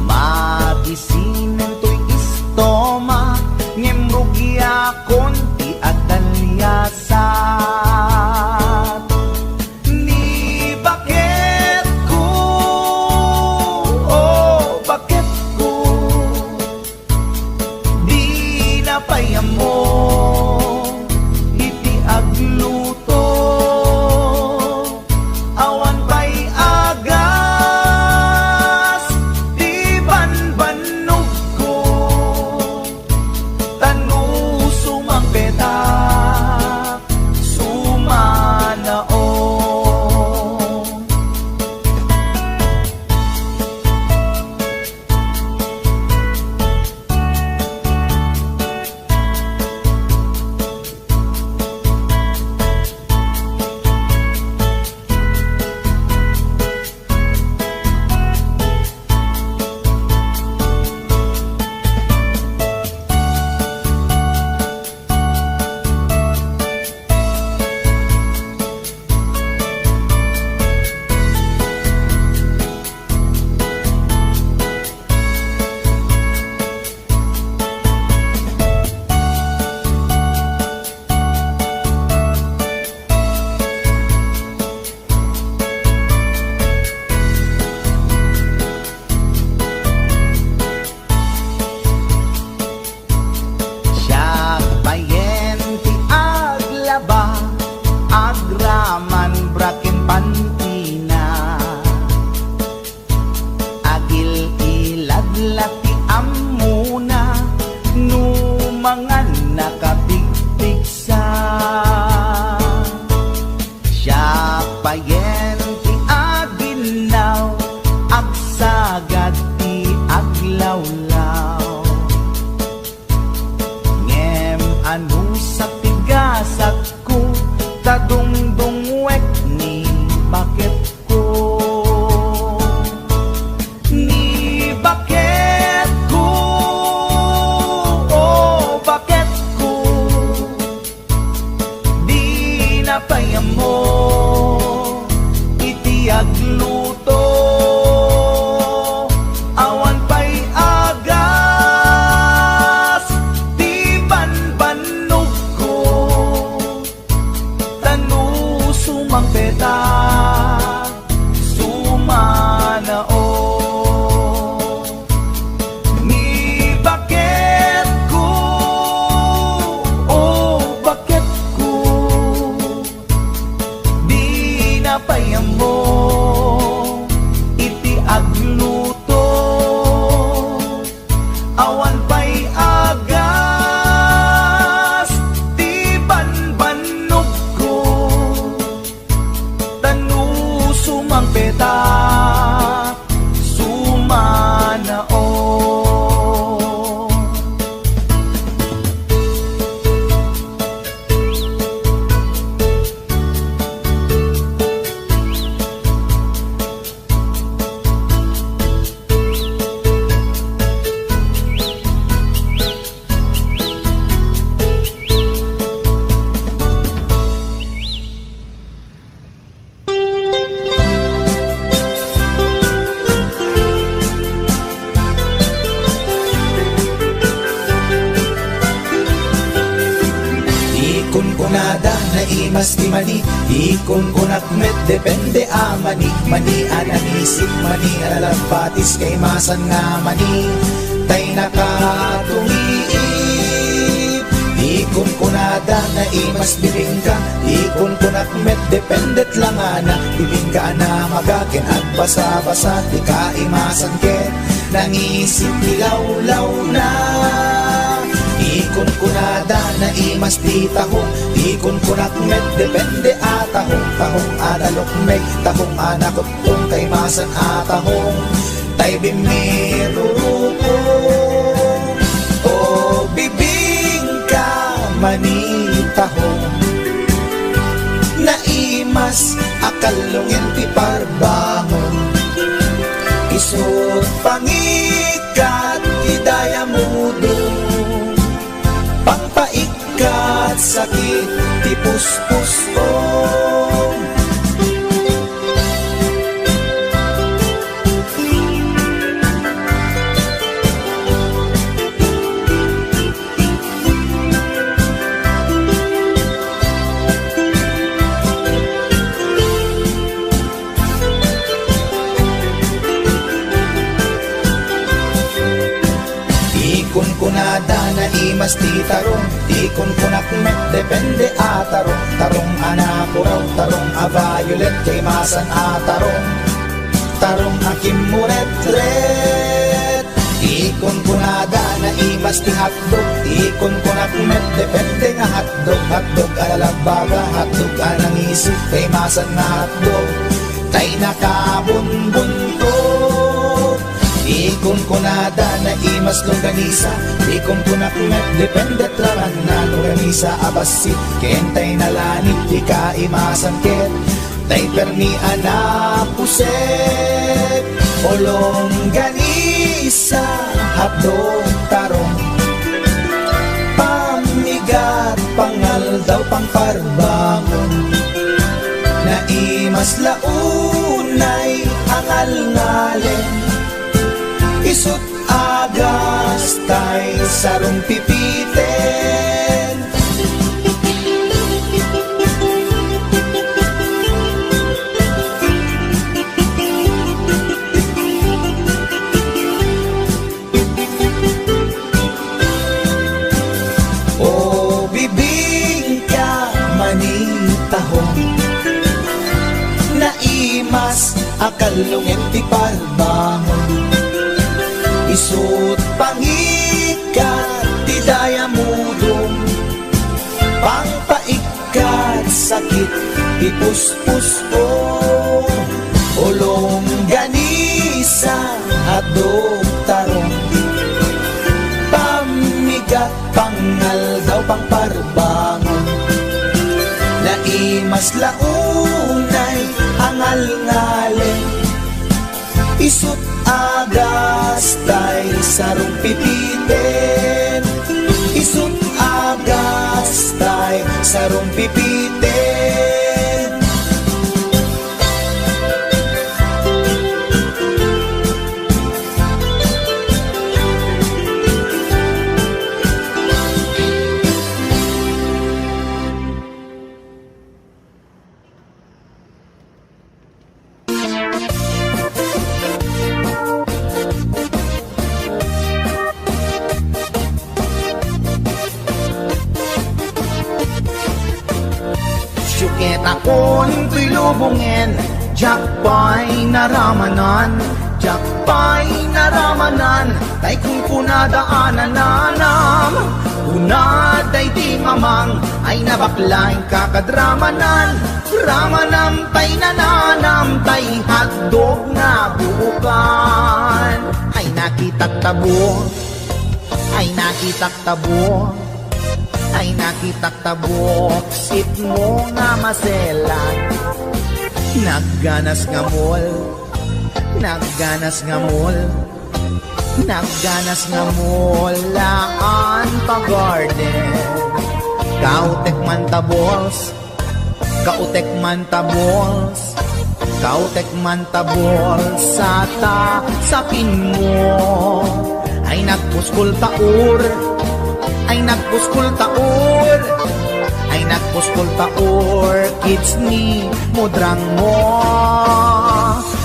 matisinen tuy istoma, ngemrugya konti at dalyasat. Payamo iti agluto, awan pa'y agas, di banbanog ko, tanu sumangpetak, sumanao. Agraman brakin pantina, agil ilad lati amuna, numangan nakapigpigsa, siya payenti aginaw, agsagad ti aglawlaw, ngem anu sa tigasak ko, tadungdungwek ni bakit ko, ni bakit ko, oh bakit ko, Ikon kunada na imas di mani, ikon kunak met depende mani. Mani ananisip, mani alalampatis kay masan nga mani. Tay nakatumiip, ikon kunada na imas bibingka, ikon kunak met dependet lang ana. Bibingka na magakin at basa-basa, di ka imasan ket nangisip ilaw-law na. Ikon kunada na imas di tahong, ikon kunak met depende atahong. Tahong adalok meg, tahong anakotong kay masan atahong. Tay bimirurupong, o bibingka manitahong. Naimas akalungin ti parbangon, isot pangikat idaya mudong. Pangpaikat sakit ti puspusong. Ikon kunada na imas ti tarong, ikon kunak met depende atarong. Tarong anapuraw, tarong a-violet kay masan atarong. Tarong akim muret-ret, ikon kunada na imas ti hotdog, ikon kunak met depende nga hotdog. Hotdog alalabaga, hotdog anangisip kay masan nga hotdog. Tay nakabunbunto, ikon kunada na imas longganisa, ikon kunak met dependet raman na longganisa abasit. Kentay nalanit di ka imasan ket, tay permi anapuset. O longganisa hapdog tarong, pamigat pangal daw pangparbangon. Na imas launay angal ngalen, isut agas tay sarong pipiten. O bibingka manitahong, naimas akalungin ti parbangon. Isut pangikat ti daya mudong, pangpaikat sakit ti puspusong. Olong ganisa hadog tarong, pamigat pangal daw pangparbangon. Naimas launay angal ngalen, isut agas tay sarong pipiten. Isut agas tay sarong pipiten. Syuket akon tuy lubungin, jakpay naramanan, jakpay naramanan. Tay kung kunadaanan nanam, kunaday di mamang, ay nabaklaing kakadramanan. Ramanam tay nananam, tay hotdog na buukan. Ay nakitak tabo, ay nakitak tabo, ay nakitak tabok, sit mo nga maselan. Nagganas nga mol, nagganas nga mol, nagganas nga mol, laan pa garden. Kautek man tabols, kautek man tabols, kautek man tabols, sata sapin mo. Ay nagpuskol taur, ay nagpuskol taur, ay Nagpuskulta orchids ni mudrang mo.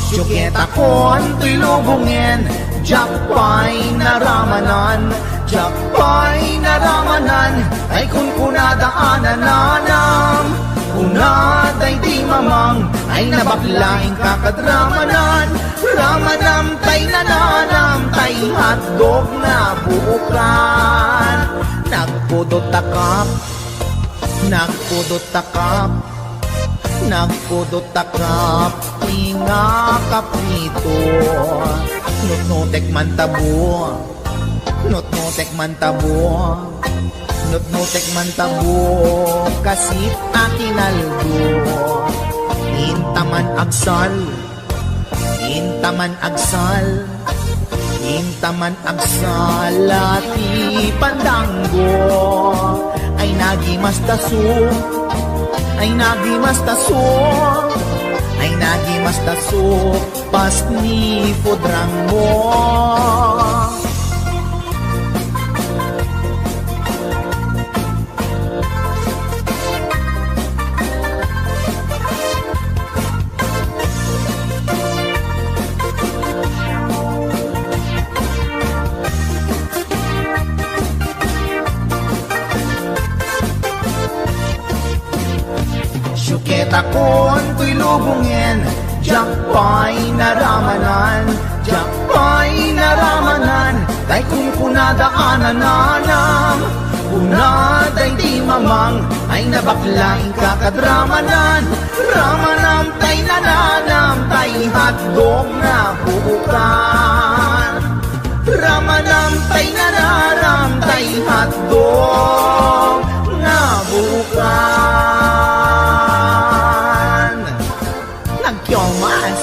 Syuketa kon tuy lubungin, jakpay naramanan, jakpay naramanan, ay kun kunadaanan nanam. Kunaday di mamang, ay nabaklaing kakadramanan, ramanam tay nananam, tay hotdog na buukan. Nagpudot takap, nagpudot takap, nagpudot takap, tinga kaprito. Nutnutek man tabo, nutnutek man tabo, nutnutek man tabo, kasip akinaldo. Intaman agsal, intaman agsal, intaman agsal, ati pandanggo. Ay nagimas taso, ay nagimas taso, ay nagimas taso, pas ni pudrang mo. Syuketa kon tuy lubungin, jakpay naramanan, jakpay naramanan, kay kung kunadaanan nanam. Kunaday di mamang, ay nabaklaing kakadramanan, ramanam tay nananam, tay hotdog na bubukan. Ramanam tay nananam, tay hotdog na bubukan. Nagkyomas.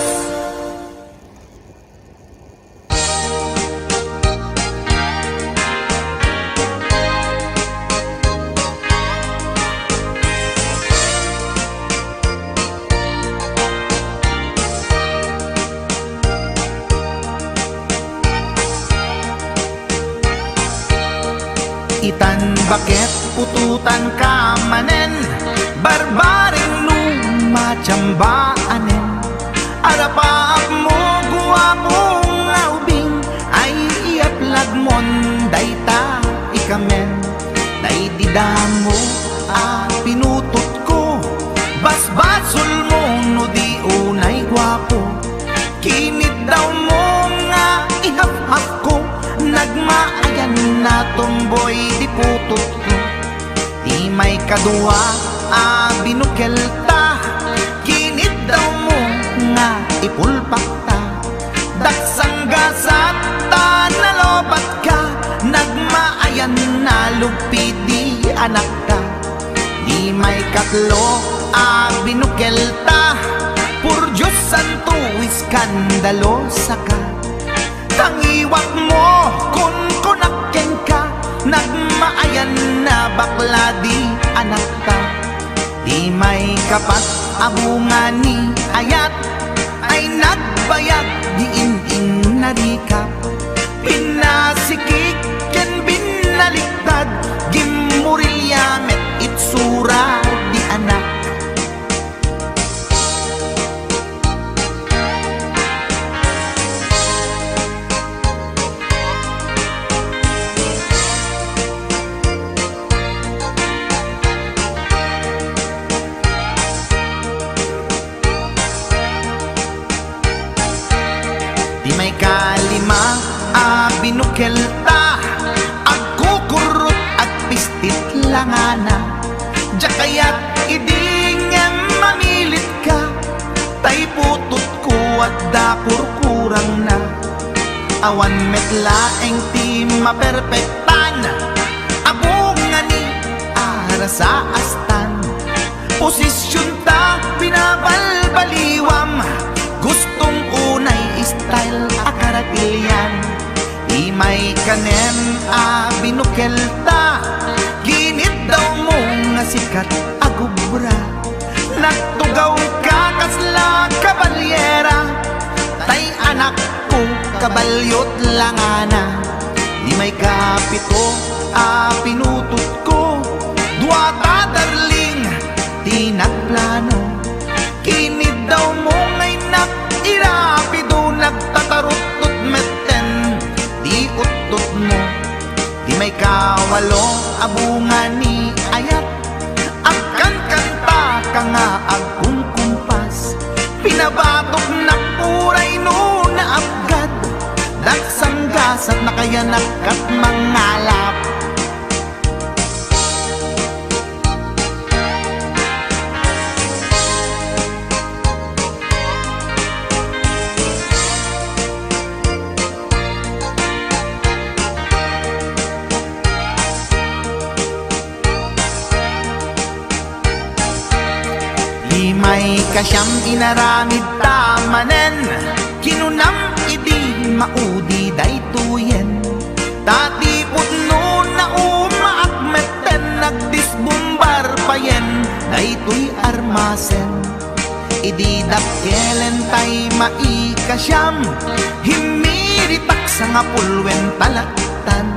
Itan bakit pututan ka manen, barbaring lumachambaanen. Arapaap mo guwapong aubing, ay iaplag mon dayta ikamen. Day didamo pinutot ko, basbasol mo no di unay guwapo. Kinit daw mo nga ihap-hap ko, nagmaayan na tomboy di putot ko. Di may kadua binukelta, kinit daw mo nga ipulpak ta. Daksang gasat ta nalobat ka, nagmaayan na lupi di anak ka. Di may katlo binukelta, pur Diyos santo iskandalosa ka. Tangiwak mo kun kunakken ka, nagmaayan na bakla di anak ka. Di may kapat abungani ayat, ay nagbayag di in narikap. Pinasikik ken binaliktad, gimurilya met itsura di anak. Di may kalima binukelta, agkukurot at pistit langana. Jakayat iding mamilit ka, tay putot ko at dakur kurang na. Awan metlaeng ti maperpektan, abungan ni ara sa astan. Posisyon ta binabalbaliwam, gustong unay style akaratilyan. Di may kanem binukelta, ginit daw mo nga sikat agubra. Nagtugaw ka kasla kabalyera, tay anak ko kabalyot langana. Di may kapito pinutot ko, duwata darling abungan ni ayat akan kanta ka nga agkong kumpas pinabatok na puray no na abgad nagsanggasat na kaya nakat mangalap may kasyang inaramid tamanen kinunam idi maudi daytoyen tatipot no na umaakmeten nagdisbumbar payen daytoy armasen idi dakkelen tay maikasyam himiritak sa nga pulwen talaktan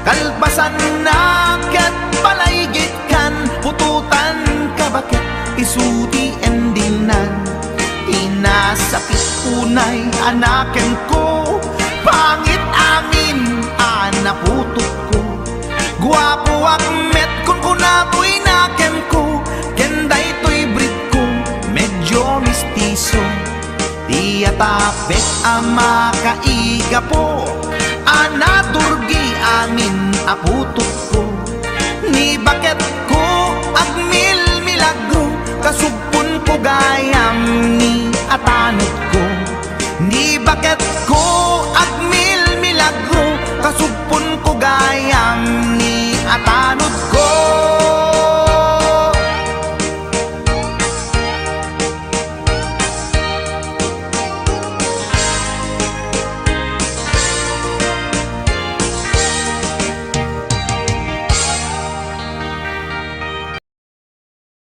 kalbasan naket palaygit kan pututan kabakit isuti endinan inasakit unay anaken ko pangit amin anaputok ko guwapo akmet kun kunakoy naken ko kenday to'y breed ko medyo mistiso di atapek ama kaiga po anaturgi angin aputok ko ni bakit ko agmil milagro kasugpon ko gayam ni atanot ko ni bakit ko agmil milagro kasugpon